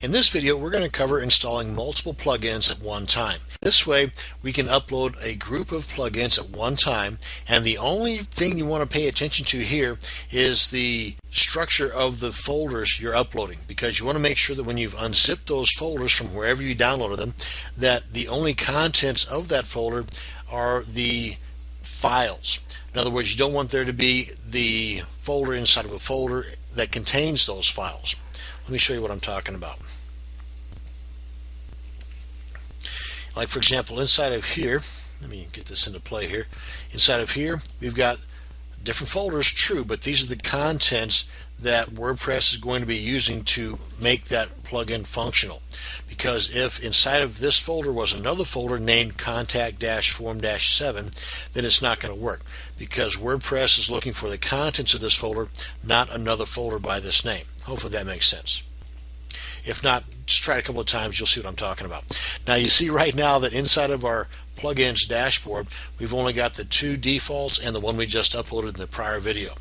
In this video, we're going to cover installing multiple plugins at one time. This way, we can upload a group of plugins at one time, and the only thing you want to pay attention to here is the structure of the folders you're uploading, because you want to make sure that when you've unzipped those folders from wherever you downloaded them, that the only contents of that folder are the files. In other words, you don't want there to be the folder inside of a folder that contains those files. Let me show you what I'm talking about. Like, for example, inside of here, let me get this into play here. Inside of here, we've got different folders, true, but these are the contents that WordPress is going to be using to make that plugin functional. Because if inside of this folder was another folder named contact-form-7, then it's not going to work, because WordPress is looking for the contents of this folder, not another folder by this name. Hopefully that makes sense. If not, just try it a couple of times, you'll see what I'm talking about. Now you see right now that inside of our plugins dashboard, we've only got the two defaults and the one we just uploaded in the prior video.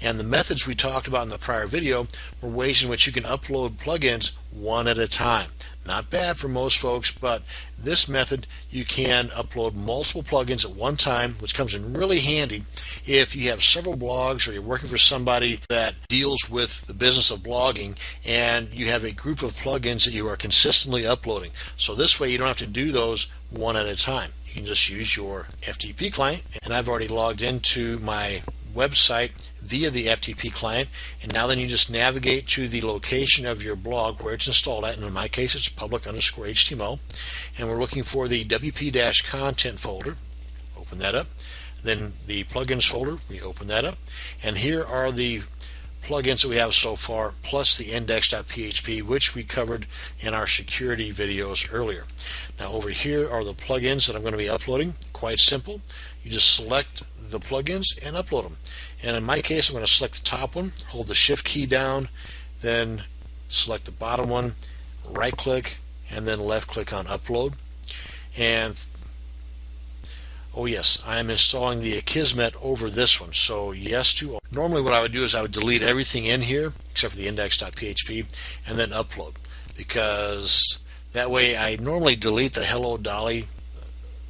And the methods we talked about in the prior video were ways in which you can upload plugins one at a time. Not bad for most folks, but this method you can upload multiple plugins at one time, which comes in really handy if you have several blogs or you're working for somebody that deals with the business of blogging and you have a group of plugins that you are consistently uploading. So this way you don't have to do those one at a time. You can just use your FTP client, and I've already logged into my website via the FTP client, and now then you just navigate to the location of your blog where it's installed at, and in my case it's public_HTML, and we're looking for the WP-content folder. Open that up. Then the plugins folder, we open that up, and here are the plugins that we have so far, plus the index.php, which we covered in our security videos earlier. Now over here are the plugins that I'm going to be uploading. Quite simple. You just select the plugins and upload them. And in my case, I'm going to select the top one, hold the shift key down, then select the bottom one, right click, and then left click on upload. And oh yes, I am installing the Akismet over this one, so yes to all. Normally what I would do is I would delete everything in here except for the index.php and then upload, because that way I normally delete the Hello Dolly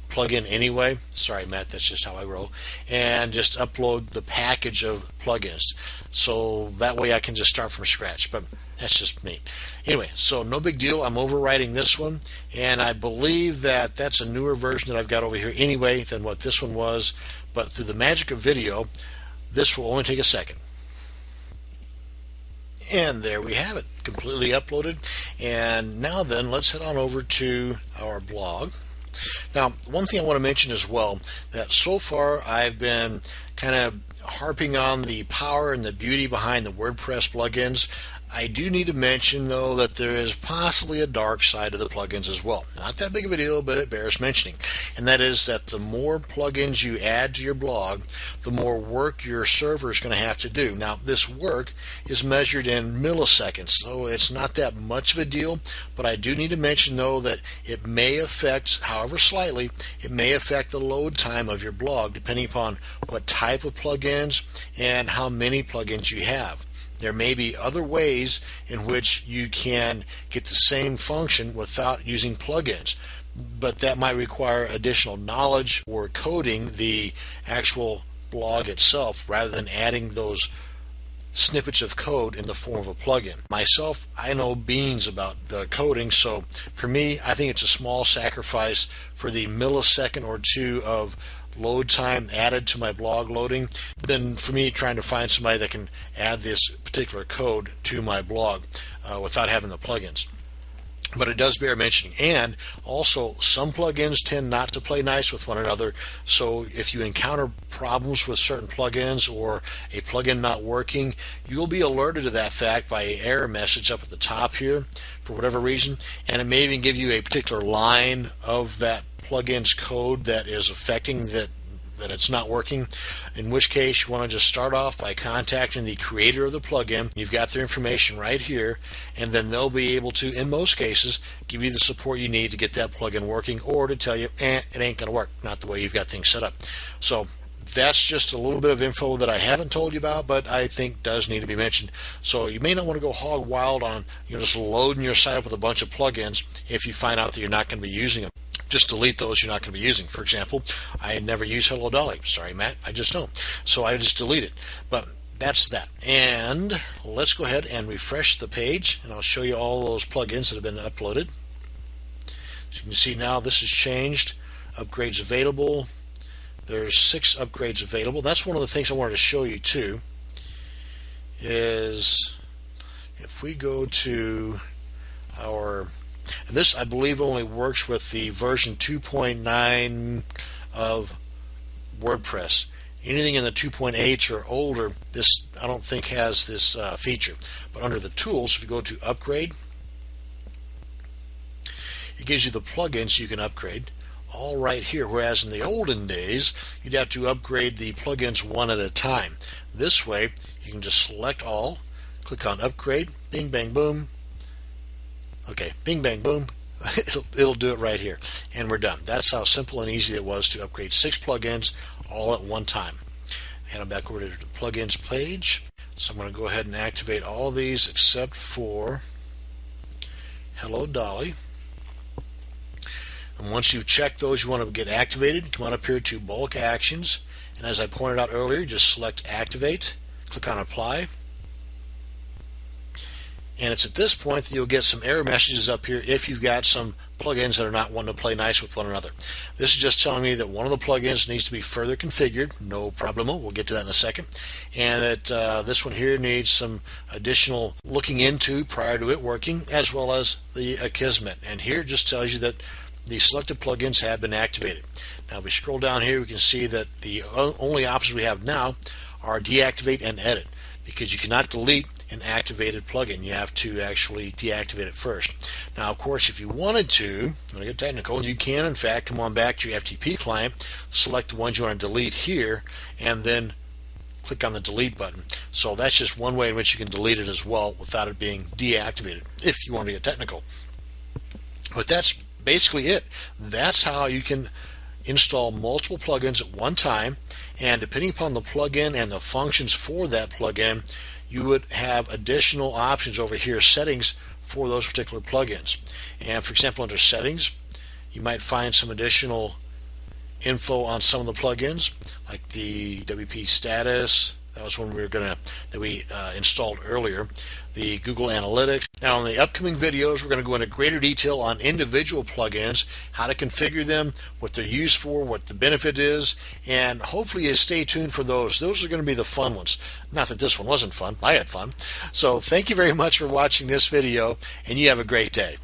plugin anyway. Sorry Matt, that's just how I roll, and just upload the package of plugins, so that way I can just start from scratch. But that's just me. Anyway, so no big deal. I'm overwriting this one, and I believe that that's a newer version that I've got over here anyway than what this one was, but through the magic of video, this will only take a second. And there we have it, completely uploaded. And now then, let's head on over to our blog. Now, one thing I want to mention as well, that so far I've been kind of harping on the power and the beauty behind the WordPress plugins. I do need to mention, though, that there is possibly a dark side of the plugins as well. Not that big of a deal, but it bears mentioning. And that is that the more plugins you add to your blog, the more work your server is going to have to do. Now, this work is measured in milliseconds, so it's not that much of a deal. But I do need to mention, though, that it may affect, however slightly, it may affect the load time of your blog, depending upon what type of plugins and how many plugins you have. There may be other ways in which you can get the same function without using plugins, but that might require additional knowledge or coding the actual blog itself rather than adding those snippets of code in the form of a plugin. Myself, I know beans about the coding, so for me, I think it's a small sacrifice for the millisecond or two of load time added to my blog loading than for me trying to find somebody that can add this particular code to my blog without having the plugins. But it does bear mentioning. And also, some plugins tend not to play nice with one another, so if you encounter problems with certain plugins or a plugin not working, you'll be alerted to that fact by an error message up at the top here for whatever reason, and it may even give you a particular line of that plugin's code that is affecting that it's not working, in which case you want to just start off by contacting the creator of the plugin. You've got their information right here, and then they'll be able to, in most cases, give you the support you need to get that plugin working, or to tell you, it ain't going to work, not the way you've got things set up. So that's just a little bit of info that I haven't told you about, but I think does need to be mentioned. So you may not want to go hog wild on just loading your site up with a bunch of plugins if you find out that you're not going to be using them. Just delete those you're not going to be using. For example, I never use Hello Dolly. Sorry, Matt, I just don't. So I just delete it. But that's that. And let's go ahead and refresh the page, and I'll show you all those plugins that have been uploaded. So you can see now this has changed. Upgrades available. There's 6 upgrades available. That's one of the things I wanted to show you too, is if we go to our, and this I believe only works with the version 2.9 of WordPress. Anything in the 2.8 or older, this I don't think has this feature. But under the tools, if you go to upgrade, it gives you the plugins you can upgrade all right here, whereas in the olden days you'd have to upgrade the plugins one at a time. This way you can just select all, click on upgrade, bing bang boom. Okay, bing bang boom. It'll do it right here, and we're done. That's how simple and easy it was to upgrade 6 plugins all at one time. And I'm back over to the plugins page. So I'm going to go ahead and activate all of these except for Hello Dolly. And once you've checked those you want to get activated, come on up here to bulk actions, and as I pointed out earlier, just select activate, click on apply, and it's at this point that you'll get some error messages up here if you've got some plugins that are not wanting to play nice with one another. This is just telling me that one of the plugins needs to be further configured, no problemo, we'll get to that in a second, and that this one here needs some additional looking into prior to it working, as well as the Akismet. And here it just tells you that the selected plugins have been activated. Now if we scroll down here, we can see that the only options we have now are deactivate and edit, because you cannot delete an activated plugin. You have to actually deactivate it first. Now of course, if you wanted to, I'm going to get technical, you can in fact come on back to your FTP client, select the ones you want to delete here, and then click on the delete button. So that's just one way in which you can delete it as well without it being deactivated, if you want to get technical. But that's basically it. That's how you can install multiple plugins at one time, and depending upon the plugin and the functions for that plugin, you would have additional options over here, settings for those particular plugins. And for example, under settings, you might find some additional info on some of the plugins, like the WP status. That was one that we installed earlier. The Google Analytics. Now in the upcoming videos, we're going to go into greater detail on individual plugins, how to configure them, what they're used for, what the benefit is, and hopefully you stay tuned for those. Those are going to be the fun ones. Not that this one wasn't fun. I had fun. So thank you very much for watching this video, and you have a great day.